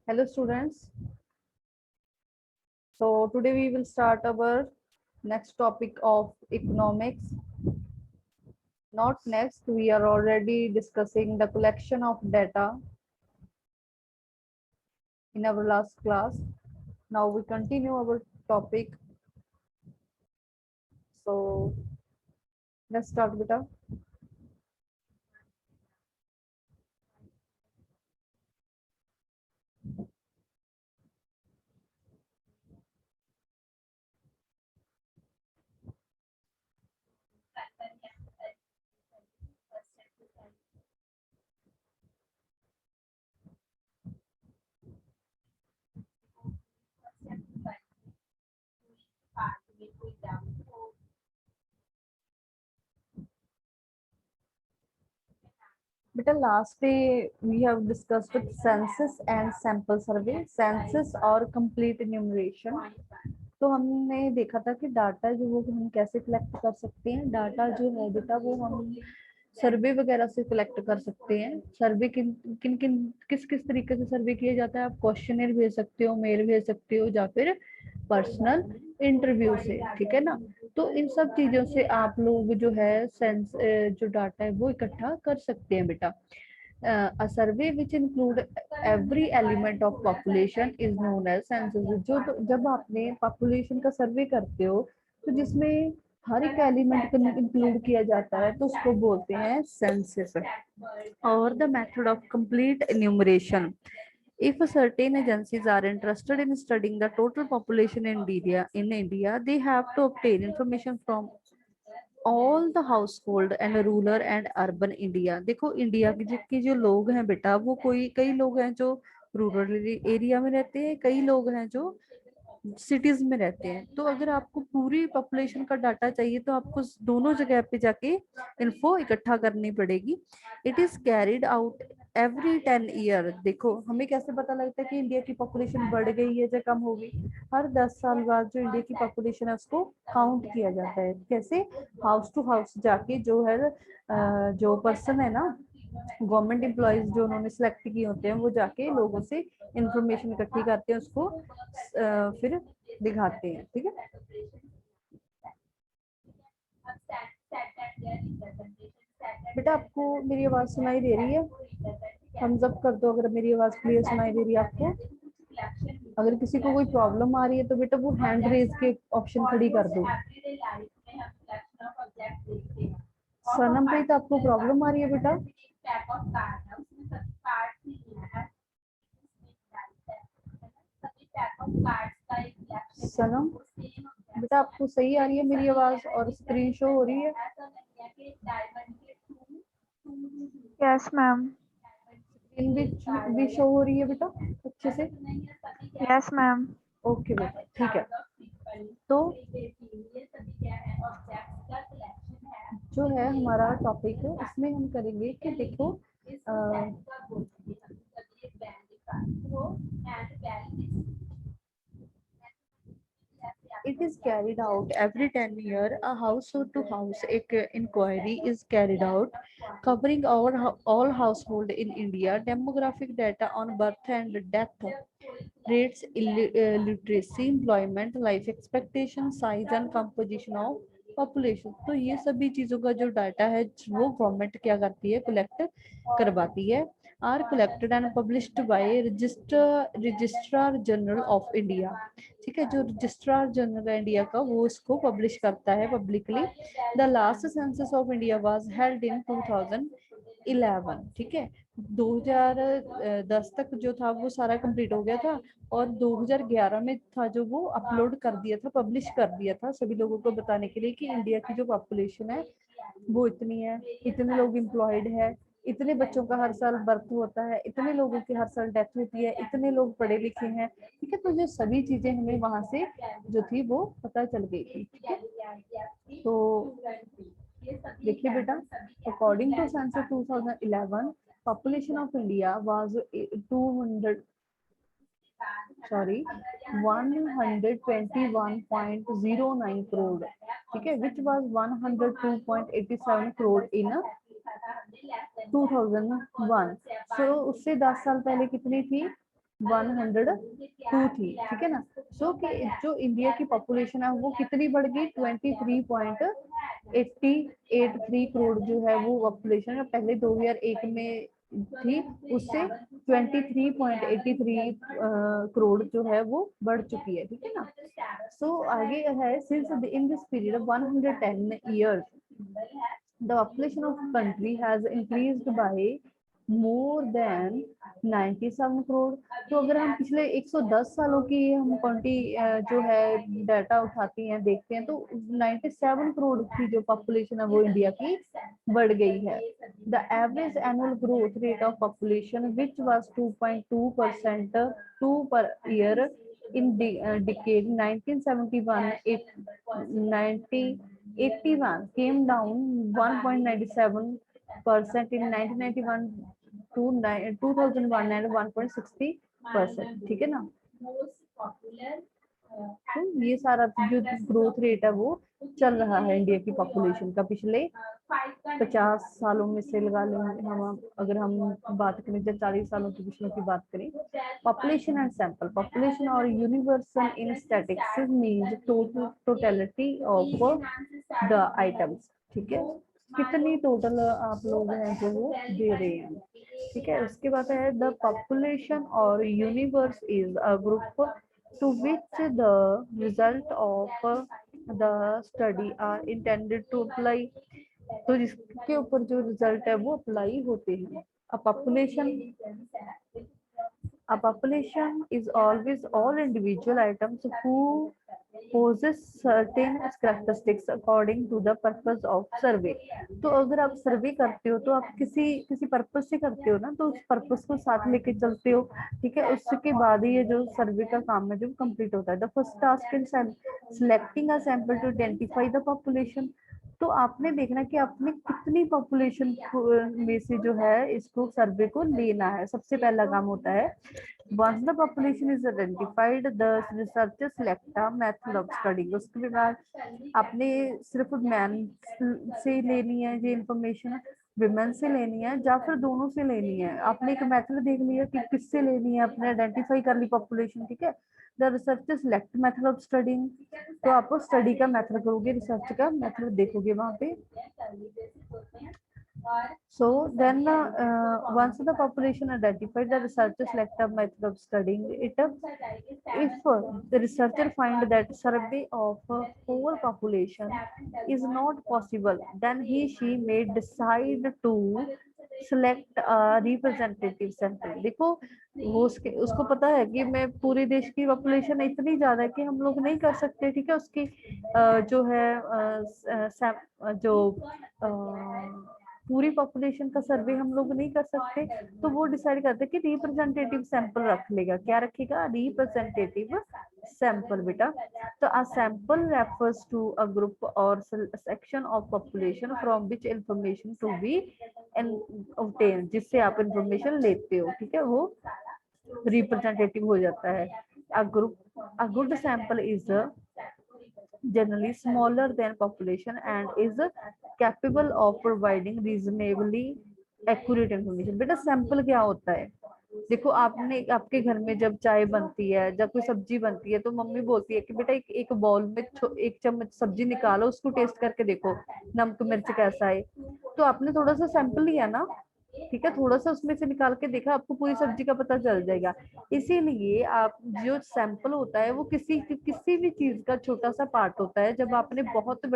Hello students. So today we will start our next topic of economics. Not next, we are already discussing the collection of data in our last class. Now we continue our topic. So let's start beta. Beta last day we have discussed with census and sample survey, census और complete enumeration. तो हमने देखा था कि data जो वो हम कैसे कलेक्ट कर सकते हैं। डाटा जो है बेटा वो हम सर्वे वगैरह से कलेक्ट कर सकते हैं। सर्वे किन किन किन किस किस तरीके से सर्वे किया जाता है। आप क्वेश्चनर भेज सकते हो, मेल भेज सकते हो या फिर पर्सनल इंटरव्यू से, ठीक है ना। तो इन सब चीजों से आप लोग जो है सेंस जो डाटा है वो इकट्ठा कर सकते हैं बेटा। A survey which include every element of population is known as census। जो जब आपने पॉपुलेशन का सर्वे करते हो तो जिसमें हर एक एलिमेंट को इंक्लूड किया जाता है तो उसको बोलते हैं सेंसस। और the method of complete enumeration, if certain agencies are interested in studying the total population in India, they have to obtain information from all the house hold and rural and urban India. देखो India के जो लोग हैं बेटा वो कई लोग हैं जो रूरल एरिया में रहते हैं, कई लोग हैं जो सिटीज में रहते हैं। तो अगर आपको पूरी पॉपुलेशन का डाटा चाहिए तो आपको दोनों जगह पे जाके इन्फो इकट्ठा करनी पड़ेगी। It is carried out every 10 year. देखो हमें कैसे पता लगता है कि इंडिया की पॉपुलेशन बढ़ गई है या कम हो गई। हर 10 साल बाद जो इंडिया की पॉपुलेशन है उसको काउंट किया जाता है। कैसे? हाउस टू हाउस जाके जो है जो पर्सन है ना, गवर्नमेंट एम्प्लॉयज जो उन्होंने सिलेक्ट किए होते हैं वो जाके लोगों से इंफॉर्मेशन इकट्ठी करते हैं, उसको फिर दिखाते हैं, ठीक है। बेटा आपको मेरी आवाज सुनाई दे रही है? थम्स अप कर दो अगर मेरी आवाज क्लियर सुनाई दे रही है आपको। अगर किसी को कोई प्रॉब्लम आ रही है तो बेटा वो हैंड रेज के ऑप्शन खड़ी कर दो। सनमप्रीत आपको प्रॉब्लम आ रही है बेटा? सनम बेटा आपको सही आ रही है मेरी आवाज और स्क्रीन शो हो रही है? Yes ma'am. स्क्रीन भी शो हो रही है बेटा अच्छे से? Yes ma'am. ओके बेटा ठीक है। तो जो है हमारा टॉपिक है इसमें हम करेंगे कि देखो it is carried out every 10 year. A household to house inquiry is carried out covering all household in India, demographic data on birth and death rates, literacy, employment, life expectation, size and composition of population. तो ये सभी चीजों का जो data है वो government क्या करती है, कलेक्ट करवाती है। Are collected and published by registrar general of India. ठीक है, जो रजिस्ट्रार जनरल इंडिया का वो इसको पब्लिश करता है publicly. The last census of India was held in 2011। ठीक है, 2010 तक जो था वो सारा कंप्लीट हो गया था और 2011 में था जो वो अपलोड कर दिया था, पब्लिश कर दिया था सभी लोगों को बताने के लिए कि इंडिया की जो पॉपुलेशन है वो इतनी है, इतने लोग एम्प्लॉयड है, इतने बच्चों का हर साल बर्थ होता है, इतने लोगों की हर साल डेथ होती है, इतने लोग पढ़े लिखे हैं। ठीक है, तो ये सभी चीजें हमें वहां से जो थी वो पता चल गई थी। ठीक है, तो देखिए बेटा, according to census 2011 population of India was 121.09 crore. ठीक है, विच वाज 102.87 करोड़ इन 2001। सो उससे 10 साल पहले कितनी थी? 102 थी, ठीक है ना। सो कि जो इंडिया की पॉपुलेशन है वो कितनी बढ़ गई, 23.83 करोड़ जो है वो पॉपुलेशन है, पहले 2001 में थी, उससे 23.83 करोड़ जो है वो बढ़ चुकी है, ठीक है ना। सो आगे है, since in this period 110 years the population of country has increased by more than 97 crore. तो अगर हम पिछले 110 सालों की हम क्वांटी जो है डाटा उठाते हैं, देखते हैं, तो 97 करोड़ की जो पॉपुलेशन है वो इंडिया की बढ़ गई है। The average annual growth rate of population which was 2.2% 2 per year in decade 1971 81 came down 1.97% in 1991 to 2001 and 1.60%, ठीक है ना। तो ये सारा जो ग्रोथ रेट है वो चल रहा है इंडिया की पॉपुलेशन का पिछले 50 सालों में से लगा लेंगे हम, अगर हम बात करें, जब 40 सालों की पिछले की बात करें। पॉपुलेशन एंड सैंपल, पॉपुलेशन और universal in statics means total totality of the items, ठीक है, कितनी टोटल आप लोग हैं जो वो दे रहे हैं, ठीक है। उसके बाद है द पॉपुलेशन और universe is a group to which the result of the study are intended to apply, तो जिसके ऊपर जो रिजल्ट है वो अप्लाई होते हैं। A population is always all individual items who possess certain characteristics according to the purpose of survey। तो अगर आप सर्वे करते हो तो आप किसी किसी पर्पस से करते हो ना, तो उस पर्पस को साथ लेके चलते हो, ठीक है। उसके बाद ही ये जो सर्वे का काम है जो कंप्लीट होता है। The first task in selecting a sample to identify the population, तो आपने देखना कि आपने कितनी पॉपुलेशन में से जो है इसको सर्वे को लेना है। सबसे पहला काम होता है, once the population is identified the researcher select a method of study। उसके बाद आपने सिर्फ मैन से लेनी है ये इंफॉर्मेशन, विमेन से लेनी है, या फिर दोनों से लेनी है। आपने एक मेथड देख लिया कि किससे लेनी है, आपने आइडेंटिफाई कर ली पॉपुलेशन, ठीक है। The researcher select method of studying, तो आप स्टडी का मेथड करोगे, रिसर्च का मेथड देखोगे वहां पे। So then once the population identified, the researcher select a method of studying it. If the researcher find that survey of whole population is not possible, then she may decide to select a representative sample। देखो वो उसको पता है कि मैं पूरे देश की पॉपुलेशन इतनी ज्यादा है कि हम लोग नहीं कर सकते, ठीक है। उसकी जो है जो पूरी पॉपुलेशन का सर्वे हम लोग नहीं कर सकते, तो वो डिसाइड करते कि रिप्रेजेंटेटिव सैंपल रख लेगा। क्या रखेगा? रिप्रेजेंटेटिव सैंपल बेटा। तो a sample refers to a group or section of population from which information to be obtain, जिससे आप इंफॉर्मेशन लेते हो, ठीक है, वो रिप्रेजेंटेटिव हो जाता है। A good sample is generally smaller than population and is capable of providing reasonably accurate information। बेटा सैंपल क्या होता है? देखो आपने आपके घर में जब चाय बनती है, जब कोई सब्जी बनती है, तो मम्मी बोलती है कि बेटा एक बाउल में एक चम्मच सब्जी निकालो, उसको टेस्ट करके देखो नमक मिर्च कैसा है। तो आपने थोड़ा सा सैंपल लिया ना, ठीक है, थोड़ा सा उसमें से निकाल के देखा, आपको पूरी सब्जी का पता चल जाएगा। इसीलिए आप जो सैंपल होता है वो किसी भी चीज का छोटा सा पार्ट होता है। जब आपने बहुत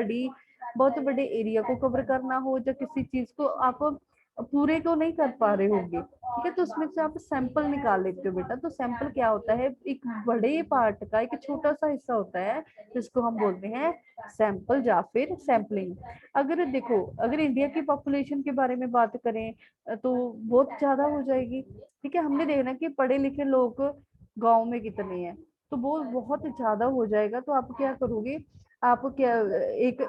बड़े एरिया को कवर करना हो, या किसी चीज को आप पूरे को नहीं कर पा रहे होंगे, ठीक है, तो उसमें से आप सैंपल निकाल लेते हो बेटा। तो सैंपल क्या होता है? एक बड़े पार्ट का एक छोटा सा हिस्सा होता है, जिसको हम बोलते हैं सैंपल या फिर सैंपलिंग। अगर देखो, अगर इंडिया की पॉपुलेशन के बारे में बात करें तो बहुत ज्यादा हो जाएगी, ठीक है। हमने देखना कि पढ़े लिखे लोग गांव में कितने हैं, तो वो बहुत ज्यादा हो जाएगा। तो आप क्या करोगे? आप क्या एक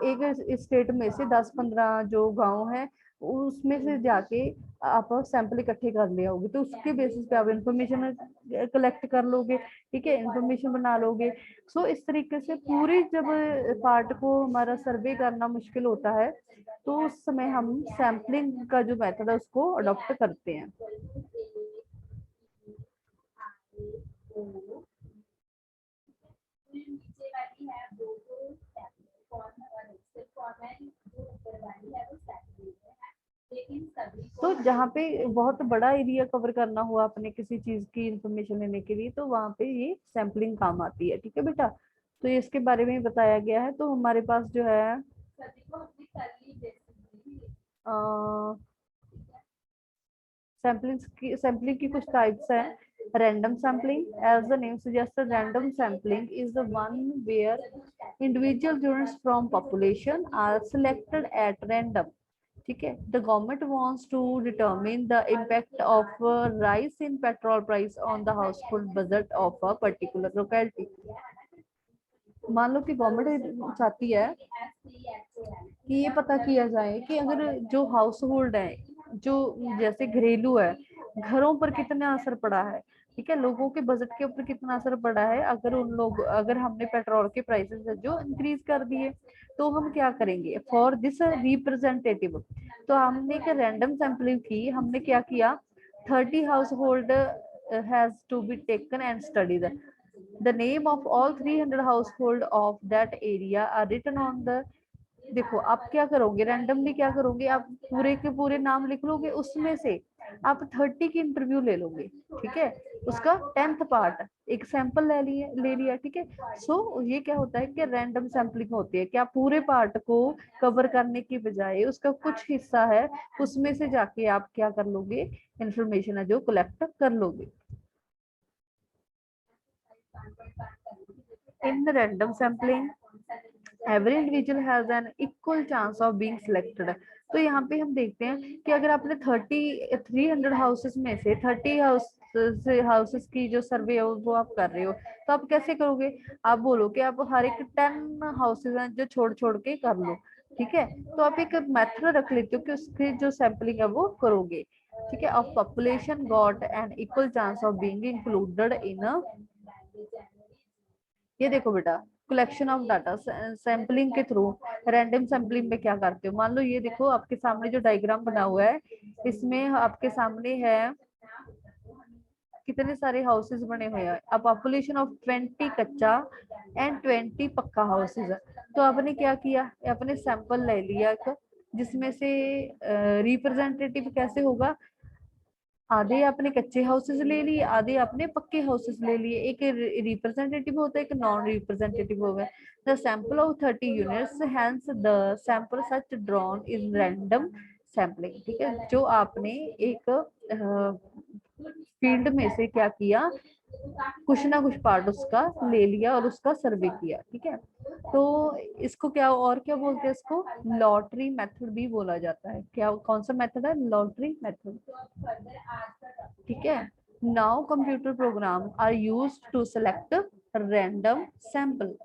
स्टेट में से 10-15 जो गांव है उसमें से जाके आप सैंपल इकट्ठे कर ले आओगे, तो उसके बेसिस पे आप इंफॉर्मेशन कलेक्ट कर लोगे, ठीक है, इंफॉर्मेशन बना लोगे। सो इस तरीके से पूरी जब पार्ट को हमारा सर्वे करना मुश्किल होता है, तो उस समय हम सैम्पलिंग का जो मेथड है उसको अडॉप्ट करते हैं। तो जहाँ पे बहुत बड़ा एरिया कवर करना हुआ अपने किसी चीज की इंफॉर्मेशन लेने के लिए, तो वहां पे ये सैम्पलिंग काम आती है। ठीक है बेटा, तो ये इसके बारे में बताया गया है। तो हमारे पास जो है सैम्पलिंग की कुछ टाइप्स हैं। Random sampling, as the name suggest, random sampling is the one where individual units from population are selected at random. ठीक है, the government wants to determine the impact of rise in petrol price on the household budget of a particular locality. मान लो कि government चाहती है कि ये पता किया जाए कि अगर जो हाउस होल्ड है, जो जैसे घरेलू है, घरों पर कितना असर पड़ा है। ठीक है, लोगों के बजट के ऊपर कितना असर पड़ा है अगर हमने पेट्रोल के प्राइसेस जो इंक्रीज कर दिए, तो हम क्या करेंगे फॉर दिस रिप्रेजेंटेटिव। तो हमने एक रैंडम सैम्पलिंग की, हमने क्या किया, 30 household has to be taken and studied. The name of all 300 household of that area are written on the। देखो आप क्या करोगे, रैंडमली क्या करोगे, आप पूरे के पूरे नाम लिख लोगे, उसमें से आप 30 की इंटरव्यू ले लोगे। ठीक है, उसका 10th पार्ट एक सैंपल ले लिया। ठीक है, सो ये क्या होता है कि रैंडम सैम्पलिंग होती है कि आप पूरे पार्ट को कवर करने की बजाय उसका कुछ हिस्सा है, उसमें से जाके आप क्या कर लोगे, इंफॉर्मेशन है जो कलेक्ट कर लोगे। In the random sampling, every individual has an equal chance of being selected। तो यहाँ पे हम देखते हैं कि अगर आपने 300 हाउसेस में से 30 हाउसेस की जो सर्वे है वो आप कर रहे हो, तो आप कैसे करोगे, आप बोलो कि आप हर एक 10 हाउसेस हैं जो छोड़ छोड़ के कर लो। ठीक है, तो आप एक मेथड रख लेते हो कि उसकी जो सैम्पलिंग है वो करोगे। ठीक है, of population got an equal chance of being included in. ये देखो बेटा, कलेक्शन ऑफ डाटा सैम्पलिंग के थ्रू रैंडम सैम्पलिंग में क्या करते हो। मान लो ये देखो आपके सामने जो डायग्राम बना हुआ है, इसमें आपके सामने है कितने सारे हाउसेस बने हुए हैं। अब पॉपुलेशन ऑफ 20 कच्चा एंड 20 पक्का हाउसेस है। तो आपने क्या किया, आपने सैंपल ले लिया एक, जिसमें से रिप्रेजेंटेटिव कैसे होगा, आधे आपने कच्चे हाउसेस ले लिए, आधे आपने पक्के हाउसेस ले लिए। एक रिप्रेजेंटेटिव होता है, एक नॉन रिप्रेजेंटेटिव होगा। The sample of 30 units, hence the sample such drawn in random sampling. ठीक है, जो आपने एक फील्ड में से क्या किया, कुछ ना कुछ पार्ट उसका ले लिया और उसका सर्वे किया। ठीक है, तो इसको क्या और क्या बोलते हैं, इसको लॉटरी मेथड भी बोला जाता है। क्या कौन सा मेथड है, लॉटरी मेथड। ठीक है, now computer program are used to select random sample.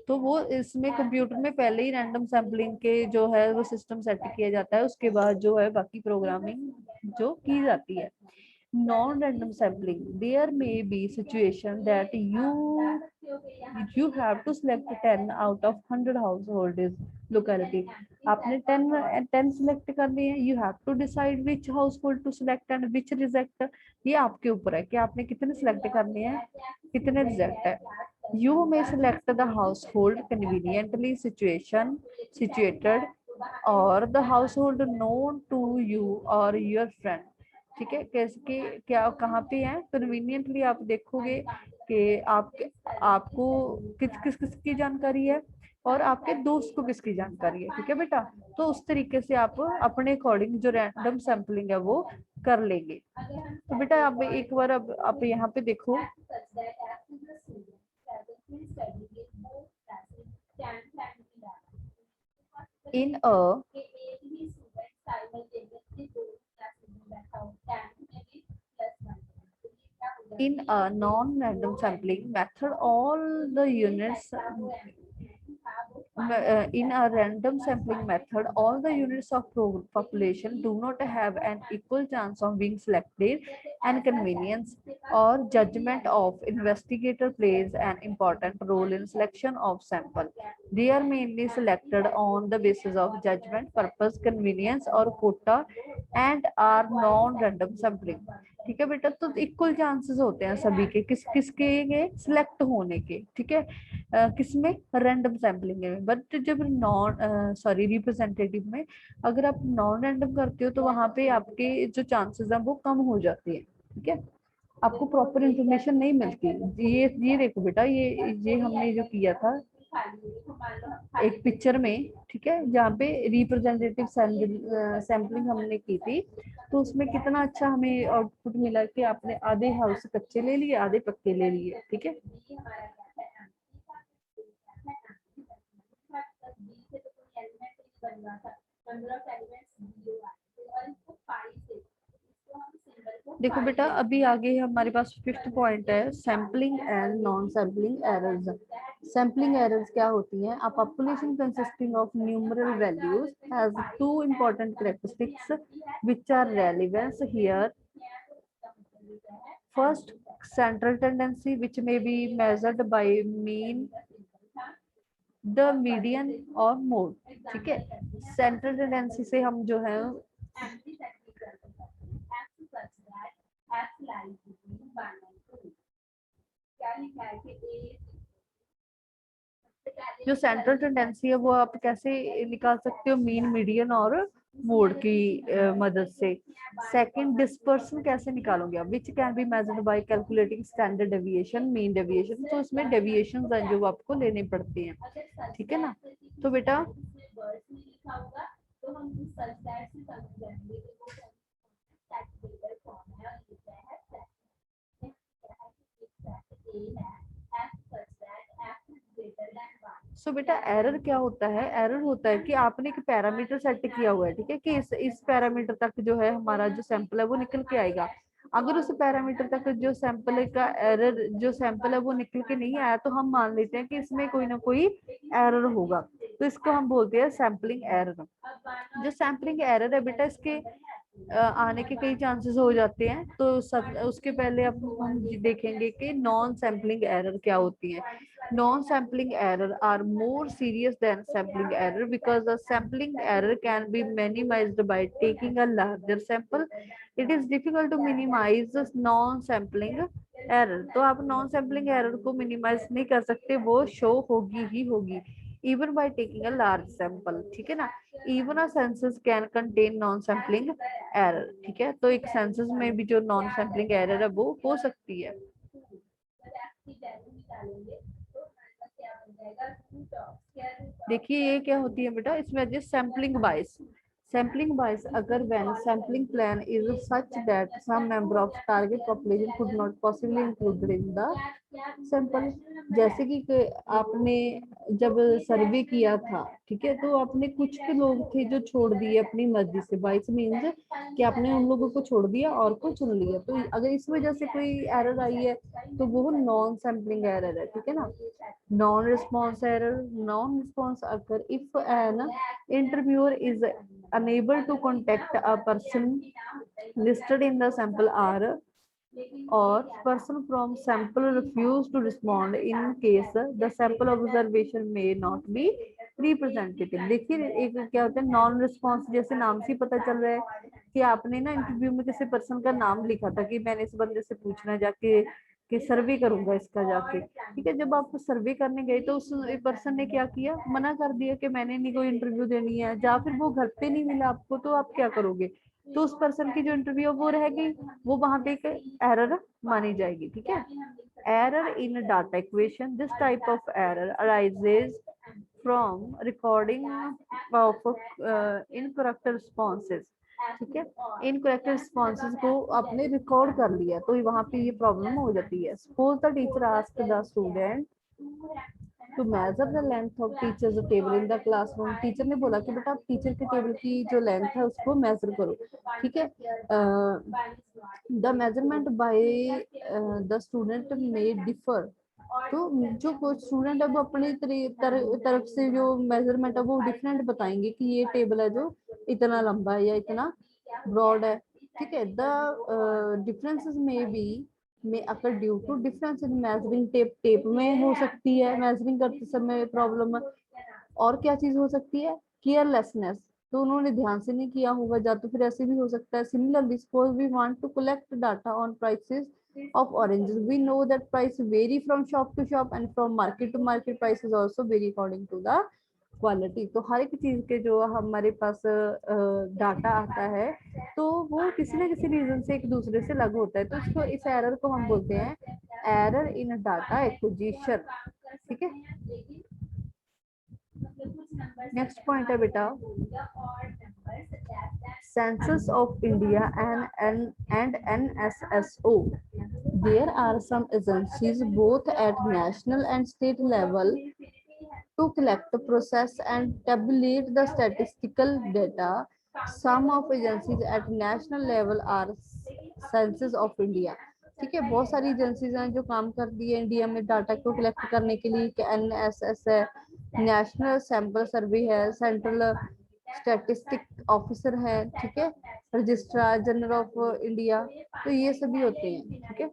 तो वो इसमें कंप्यूटर में पहले ही रैंडम सैम्पलिंग के जो है वो सिस्टम सेट किया जाता है, उसके बाद जो है बाकी प्रोग्रामिंग जो की जाती है। Non-random sampling, there may be situation that you have to select 10 out of 100 households locality। आपने 10 select करने हैं, you have to decide which household to select and which reject। ये आपके ऊपर है कि आपने कितने select करने हैं, कितने reject है। You may select the household conveniently situated or the household known to you or your friend। ठीक है, कैसे कि क्या कहाँ पे है, कन्वीनियंटली आप देखोगे कि आपको किस किस की जानकारी है और आपके दोस्त को किसकी जानकारी है। ठीक है बेटा, तो उस तरीके से आप अपने अकॉर्डिंग जो रैंडम सैम्पलिंग है वो कर लेंगे। तो बेटा आप एक बार अब आप यहाँ पे देखो, इन अ in a non-random sampling method, all the units in a random sampling method, all the units of population do not have an equal chance of being selected, and convenience or judgment of investigator plays an important role in selection of sample। They are mainly selected on the basis of judgment, purpose, convenience or quota, and are non-random sampling। ठीक है बेटा, तो equal chances होते हैं सभी के, किसके ये सिलेक्ट होने के, ठीक है। किसमें, रैंडम सैम्पलिंग में। बट जब नॉन सॉरी रिप्रेजेंटेटिव में अगर आप नॉन रैंडम करते हो तो वहां पे आपके जो चांसेस हैं वो कम हो जाते हैं, ठीक है। आपको प्रॉपर इंफॉर्मेशन नहीं मिलती। ये देखो बेटा, ये हमने जो किया था एक पिक्चर में, ठीक है, जहाँ पे रिप्रेजेंटेटिव सैम्पलिंग हमने की थी, तो उसमें कितना अच्छा हमें आउटपुट मिला कि आपने आधे हाउस कच्चे ले लिए, आधे पक्के ले लिए, ठीक है। देखो बेटा, अभी आगे हमारे पास फिफ्थ पॉइंट है, sampling and non sampling errors. Sampling errors क्या होती हैं? A population consisting of numeral values has two important characteristics which are relevance here. First, central tendency which may be measured by mean, the median or mode, ठीक है। Central tendency से हम जो है जो सेंट्रल टेंडेंसी है वो आप कैसे निकाल सकते हो? मीन, मीडियन और मोड की मदद से। सेकंड, डिस्पर्सन कैसे निकालोगे आप? Which can be measured by calculating standard deviation, mean deviation. तो इसमें डेविएशन है जो आपको लेने पड़ते हैं, ठीक है ना। तो बेटा सो बेटा एरर क्या होता है? एरर होता है कि आपने एक पैरामीटर सेट किया हुआ है, ठीक है, कि इस पैरामीटर तक जो है हमारा जो सैंपल है वो निकल के आएगा। अगर उस पैरामीटर तक जो सैंपल का एरर, जो सैंपल है वो निकल के नहीं आया, तो हम मान लेते हैं कि इसमें कोई ना कोई एरर होगा। तो इसको हम बोलते हैं सैंपलिंग एरर। जो सैंपलिंग एरर है बेटा, इसके आने के कई चांसेस हो जाते हैं। तो सब उसके पहले अब हम देखेंगे कि नॉन सैम्पलिंग एरर क्या होती है। Non sampling error are more serious than sampling error because the sampling error can be minimised by taking a larger sample. It is difficult to minimise non sampling error. तो आप non sampling error को minimise नहीं कर सकते, वो show होगी ही होगी even by taking a large sample, ठीक है ना। even a census can contain non sampling error, ठीक है। तो एक सेंसस में भी जो नॉन सैम्पलिंग एरर है वो हो सकती है। देखिए ये क्या होती है बेटा, इसमें सैम्पलिंग बायस। सैम्पलिंग बायस अगर when sampling plan is such that some member of target population could not possibly included in the sample. जैसे कि आपने जब सर्वे किया था, ठीक है, तो आपने कुछ के लोग थे जो छोड़ दिए अपनी मर्जी से। बाइस मीन्स कि आपने उन लोगों को छोड़ दिया और को चुन लिया। तो अगर इस वजह से कोई एरर आई है तो वो नॉन सैम्पलिंग एरर है, ठीक है ना। Non response error, non response अगर if an interviewer is unable to contact a person listed in the sample or person from sample refuse to respond in case the sample observation may not be representative। देखिए एक क्या होता है non response, जैसे नाम से पता चल रहा है कि आपने ना इंटरव्यू में किसी पर्सन का नाम लिखा था कि मैंने इस बंदे से पूछना जाके कि सर्वे करूंगा इसका जाके, ठीक है। जब आप सर्वे करने गए तो उस पर्सन ने क्या किया, मना कर दिया कि मैंने नहीं कोई इंटरव्यू देनी है, या फिर वो घर पे नहीं मिला आपको, तो आप क्या करोगे? तो उस पर्सन की जो इंटरव्यू वो रह गई, वो वहां पे एक एरर मानी जाएगी, ठीक है। Error in data equation, this type of error arises from recording of incorrect responses, ठीक है। इनकरेक्ट रिस्पॉन्सेज को आपने रिकॉर्ड कर लिया तो वहां पे ये प्रॉब्लम हो जाती है। Suppose the teacher asked the student to measure the length of teacher's table in the classroom. Teacher ने बोला कि बेटा आप टीचर के टेबल की जो लेंथ है उसको मेजर करो, ठीक है। The measurement by the student में डिफर। तो जो स्टूडेंट है वो अपनी तरफ से जो मेजरमेंट है वो डिफरेंट बताएंगे कि ये टेबल है जो इतना लंबा है या इतना ब्रॉड है, ठीक है। द डिफरेंसेस में बी में अगर due to difference in measuring tape में हो सकती है, मेजरिंग करते समय प्रॉब्लम। और क्या चीज हो सकती है? केयरलेसनेस। तो उन्होंने ध्यान से नहीं किया होगा, या तो फिर ऐसे भी हो सकता है। Similarly suppose we want to collect data on prices of oranges, we know that price vary from shop to shop and from market to market, prices also vary according to the quality. तो हर एक चीज के जो हमारे पास data आता है तो वो किसी ना किसी रीजन से एक दूसरे से अलग होता है, तो इसको इस एरर को हम बोलते हैं एरर इन डाटा एक्विजिशन। ठीक है, नेक्स्ट पॉइंट है बेटा census of India and NSSO. There are some agencies both at national and state level to collect, process and tabulate the statistical data. Some of agencies at national level are census of India. ठीक है, बहुत सारी agencies हैं जो काम करती है India में डाटा को कलेक्ट करने के लिए। NSS है, नेशनल सैंपल सर्वे है, सेंट्रल स्टैटिस्टिक ऑफिसर है, ठीक है, रजिस्ट्रार जनरल ऑफ इंडिया, तो ये सभी होते हैं। ठीक है,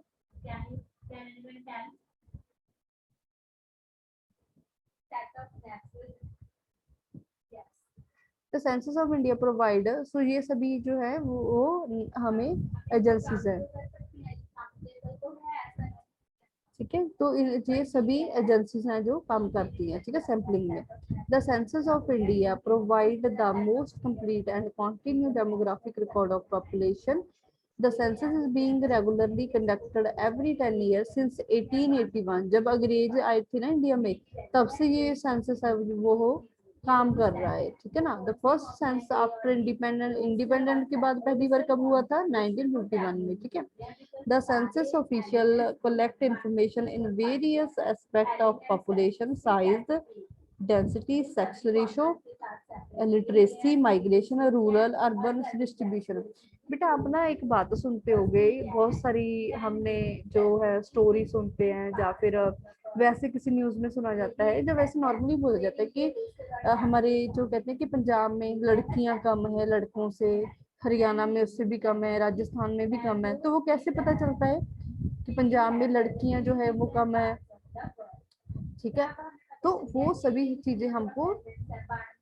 तो सेंसस ऑफ इंडिया प्रोवाइड, सो ये सभी जो है वो हमें एजेंसीज है। ठीक है, तो ये सभी एजेंसीज हैं जो काम करती हैं। ठीक है, सैम्पलिंग में। The census of India provide the most complete and continue demographic record of population. The census is being regularly conducted every 10 years since 1881। जब अंग्रेज आए थे ना इंडिया में, तब से ये सेंसस है वो हो काम कर रहा है। ठीक है ना, the first census after independent के बाद पहली बार कब हुआ था? 1951 में। ठीक है, the census official collect information in various aspect of population, size, density, sex ratio, literacy, migration, rural urban distribution. बेटा आप ना एक बात सुनते होगे, बहुत सारी हमने जो है स्टोरी सुनते हैं या फिर वैसे किसी न्यूज में सुना जाता है, जब वैसे नॉर्मली बोला जाता है कि हमारे जो कहते हैं कि पंजाब में लड़कियां कम है लड़कों से, हरियाणा में उससे भी कम है, राजस्थान में भी कम है। तो वो कैसे पता चलता है कि पंजाब में लड़कियां जो है वो कम है? ठीक है, तो वो सभी चीजें हमको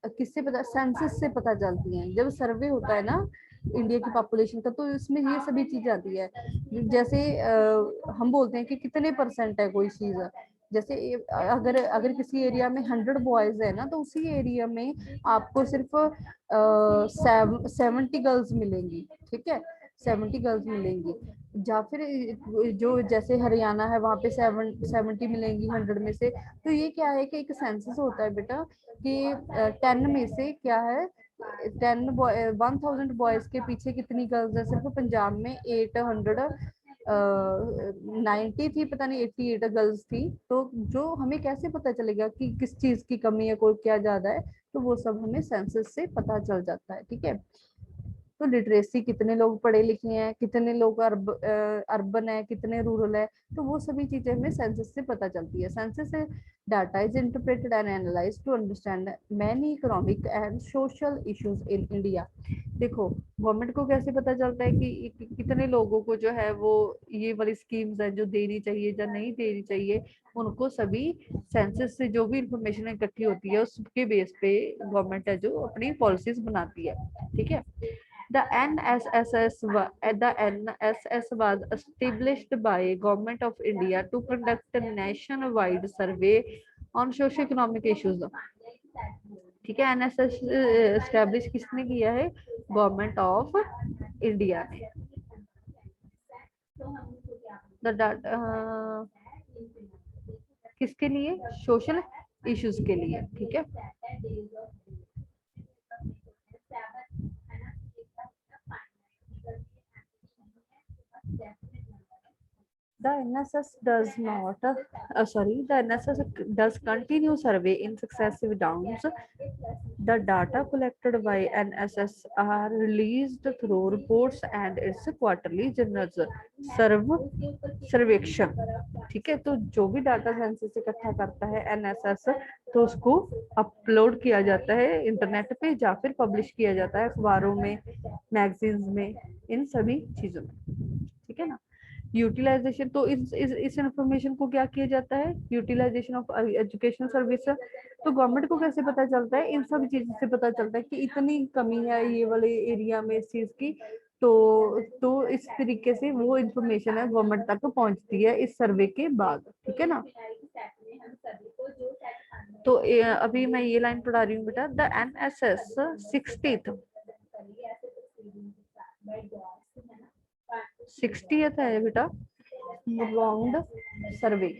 किससे पता? सेंसस से पता चलती हैं। जब सर्वे होता है ना इंडिया की पॉपुलेशन का, तो इसमें ये सभी चीज आती है। जैसे हम बोलते हैं कि कितने परसेंट है कोई चीज, जैसे अगर अगर किसी एरिया में 100 बॉयज है ना, तो उसी एरिया में आपको सिर्फ 70 गर्ल्स मिलेंगी। ठीक है, 70 गर्ल्स मिलेंगी। या फिर जो जैसे हरियाणा है वहाँ पे 70 मिलेंगी 100 में से। तो ये क्या है कि एक सेंसस होता है बेटा कि 10 में से क्या है, 1000 बॉयज के पीछे कितनी गर्ल्स है? सिर्फ पंजाब में 890 थी, पता नहीं 88 गर्ल्स थी। तो जो हमें कैसे पता चलेगा कि किस चीज की कमी है, कोई क्या ज्यादा है, तो वो सब हमें सेंसस से पता चल जाता है। ठीक है, तो लिटरेसी, कितने लोग पढ़े लिखे हैं, कितने लोग अर्बन है, कितने रूरल है, तो वो सभी चीजें हमें सेंसस से पता चलती है। Census data is interpreted and analysed to understand many economic and social issues in India. देखो गवर्नमेंट को कैसे पता चलता है कि कितने लोगों को जो है वो ये वाली स्कीम्स है जो देनी चाहिए या नहीं देनी चाहिए, उनको सभी सेंसस से जो भी इंफॉर्मेशन इकट्ठी होती है उसके बेस पे गवर्नमेंट है जो अपनी पॉलिसीज बनाती है। ठीक है, The NSS was established by Government of India to conduct a nationwide survey on socio-economic issues. ठीक है, NSS एस्टेब्लिश किसने किया है? गवर्नमेंट ऑफ इंडिया ने। द डाटा किसके लिए? सोशल इश्यूज के लिए। ठीक है, The NSS does not, the NSS does continue survey in successive rounds. The data collected by NSS are released through reports and its quarterly journals सर्वेक्षण। ठीक है, तो जो भी डाटा सेंसस इकट्ठा करता है NSS, तो उसको अपलोड किया जाता है इंटरनेट पे या फिर पब्लिश किया जाता है अखबारों में, मैगजीन्स में, इन सभी चीजों में। ठीक है ना, यूटिलाइजेशन, तो इस इंफॉर्मेशन को क्या किया जाता है, यूटिलाइजेशन ऑफ एजुकेशनल सर्विस। तो गवर्नमेंट को कैसे पता चलता है, इन सब चीजों से पता चलता है कि इतनी कमी है ये वाले एरिया में इस चीज की। तो इस तरीके से वो इंफॉर्मेशन है गवर्नमेंट तक पहुंचती है इस सर्वे के बाद, ठीक है ना। तो अभी मैं ये लाइन पढ़ा रही हूँ बेटा, द NSS 60th 60th है बेटा राउंड सर्वे।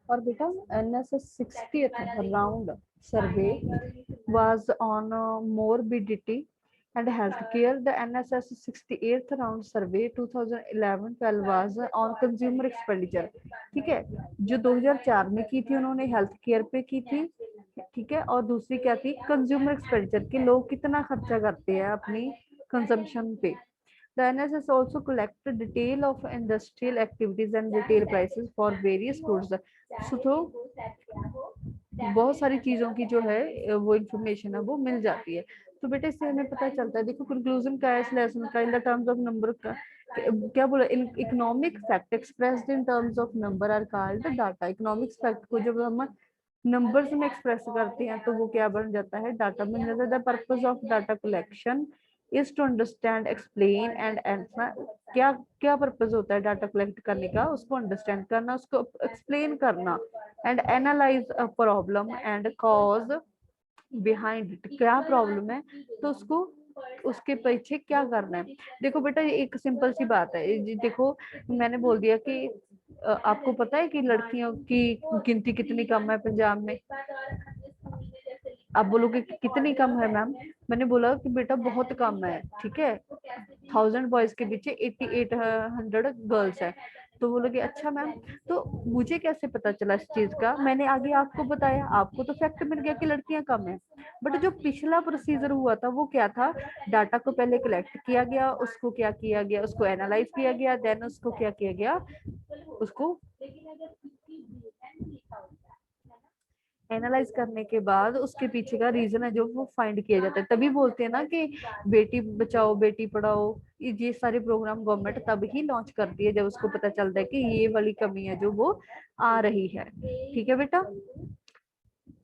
और बेटा NSS 60th round survey was on morbidity and healthcare. The NSS 68th round survey 2011-12 was on consumer expenditure। ठीक है, जो 2004 में की थी उन्होंने हेल्थ केयर पे की थी, ठीक है, और दूसरी क्या थी, कंज्यूमर एक्सपेंडिचर कि लोग कितना खर्चा करते हैं अपनी कंजम्पशन पे। The NSS also collect detail of industrial activities and retail prices for various goods। तो बहुत सारी चीजों की जो है वो इंफॉर्मेशन है वो मिल जाती है। तो बेटा इससे हमें पता चलता है, देखो कंक्लूजन का है इस लेसन का, in the terms of number का क्या बोला, in economic fact expressed in terms of number are called data. Economics fact को जब हम नंबर्स में एक्सप्रेस करते हैं तो वो क्या बन जाता है, डाटा बन जाता है। The purpose of data collection is to understand, explain and answer. क्या क्या पर्पस होता है डाटा कलेक्ट करने का, उसको अंडरस्टैंड करना, उसको एक्सप्लेन करना, and analyse a problem and cause behind it. क्या प्रॉब्लम है तो उसको, उसके पीछे क्या करना है। देखो बेटा ये एक सिंपल सी बात है, देखो मैंने बोल दिया कि आपको पता है कि लड़कियों की गिनती कितनी कम है पंजाब में। आप बोलोगे कि कितनी कम है मैम, मैंने बोला कि बेटा बहुत कम है, ठीक है, 1000 बॉयज के पीछे 8800 गर्ल्स है। तो बोलोगे अच्छा मैम, तो मुझे कैसे पता चला इस चीज का, मैंने आगे आपको बताया, आपको तो फैक्ट मिल गया कि लड़कियां कम है। बट जो पिछला प्रोसीजर हुआ था वो क्या था, डाटा को पहले कलेक्ट किया गया, उसको क्या किया गया, उसको एनालाइज किया गया, देन उसको क्या किया गया, उसको एनालाइज करने के बाद उसके पीछे का रीजन है जो वो फाइंड किया जाता है। तभी बोलते हैं ना कि बेटी बचाओ बेटी पढ़ाओ, ये सारे प्रोग्राम गवर्नमेंट तब ही लॉन्च करती है जब उसको पता चलता है कि ये वाली कमी है जो वो आ रही है। ठीक है बेटा,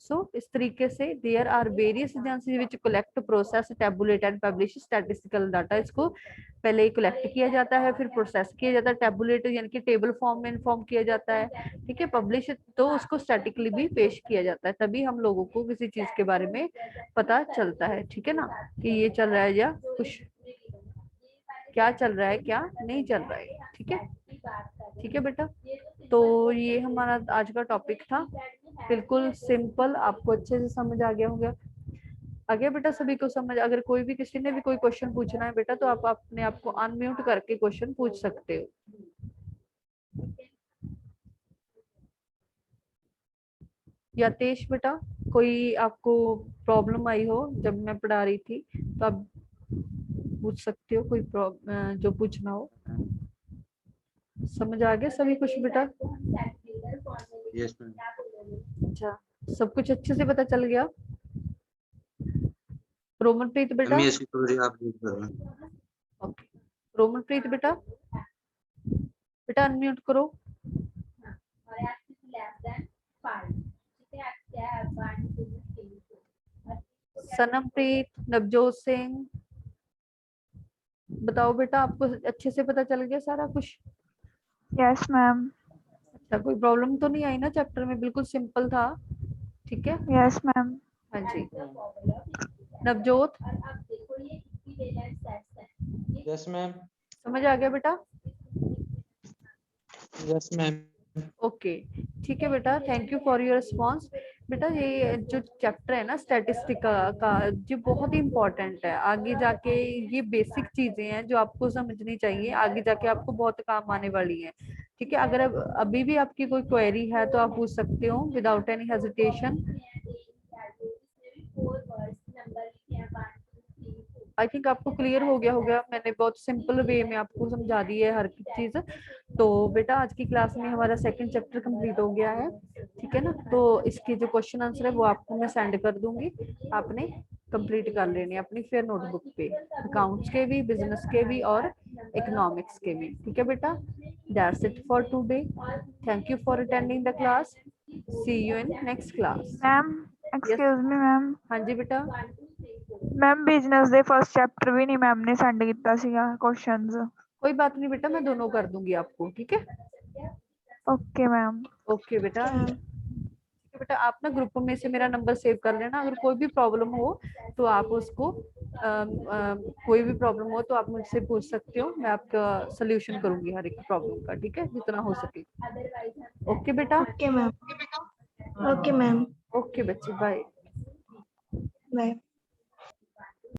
सो इस तरीके से there are various agencies which collect, process, tabulate and publish statistical data. इसको पहले कलेक्ट किया जाता है, फिर प्रोसेस किया जाता है, टैबुलेट यानी कि टेबल फॉर्म में इन्फॉर्म किया जाता है, ठीक है, पब्लिश तो उसको स्टैटिकली भी पेश किया जाता है, तभी हम लोगों को किसी चीज के बारे में पता चलता है, ठीक है ना, कि ये चल रहा है या कुछ क्या चल रहा है क्या नहीं चल रहा है, ठीक है, ठीक है बेटा। तो ये हमारा आज का टॉपिक था, बिल्कुल सिंपल, आपको अच्छे से समझ आ गया होगा। आ गया बेटा सभी को समझ, अगर कोई भी किसी ने भी कोई क्वेश्चन पूछना है बेटा तो आप अपने आप को अनम्यूट करके क्वेश्चन पूछ सकते हो। या तेज बेटा कोई आपको प्रॉब्लम आई हो जब मैं पढ़ा रही थी तो आप पूछ सकते हो, कोई जो पूछना हो। समझ आ गया सभी कुछ बेटा? Yes ma'am. अच्छा, सब कुछ अच्छे से पता चल गया? रोमनप्रीत बेटा, मैं इसकी पूरी आप रीड कर रहा हूं। ओके, रोमनप्रीत बेटा, बेटा अनम्यूट करो। सनमप्रीत, नवजोत सिंह, बताओ बेटा आपको अच्छे से पता चल गया सारा कुछ? Yes, ma'am. अच्छा, कोई प्रॉब्लम तो नहीं आई ना चैप्टर में, बिल्कुल सिंपल था, ठीक है। Yes, ma'am. हाँ जी, नवजोत यस मैम। समझ आ गया बेटा? Yes ma'am. ओके, ठीक है बेटा, thank you for your response. बेटा ये जो चैप्टर है ना स्टैटिस्टिक का जो बहुत ही इम्पोर्टेंट है आगे जाके। ये बेसिक चीजें हैं जो आपको समझनी चाहिए, आगे जाके आपको बहुत काम आने वाली है। ठीक है, अगर अभी भी आपकी कोई क्वेरी है तो आप पूछ सकते हो without any hesitation. I think आपको क्लियर हो गया होगा, मैंने बहुत सिंपल वे में आपको समझा दी है हर चीज। तो बेटा आज की क्लास में हमारा सेकंड चैप्टर कंप्लीट हो गया है, ठीक है ना। तो इसके जो क्वेश्चन आंसर है वो आपको मैं सेंड कर दूंगी, आपने कंप्लीट कर लेने अपनी फेयर नोटबुक पे, अकाउंट्स के भी, बिजनेस के भी और इकोनॉमिक्स के भी। ठीक है बेटा, that's it for today. Thank you for attending the class, see you in next class. Ma'am yes, excuse me ma'am, हाँ जी बेटा। मैम बिजनेस ਦੇ फर्स्ट चैप्टर भी नहीं मैम ने सेंड ਕੀਤਾ ਸੀਗਾ क्वेश्चंस। कोई बात नहीं बेटा, मैं दोनों कर दूंगी आपको, ठीक है। Okay ma'am. ओके बेटा, ठीक है बेटा, आप ना ग्रुप में से मेरा नंबर सेव कर लेना, अगर कोई भी प्रॉब्लम हो तो आप उसको कोई भी प्रॉब्लम हो तो आप मुझसे पूछ सकते हो, मैं आपका सोल्यूशन करूंगी हर एक प्रॉब्लम का, ठीक है, जितना हो सके। ओके बेटा, okay ma'am. Okay ma'am. Okay बच्चे, बाय। बाय।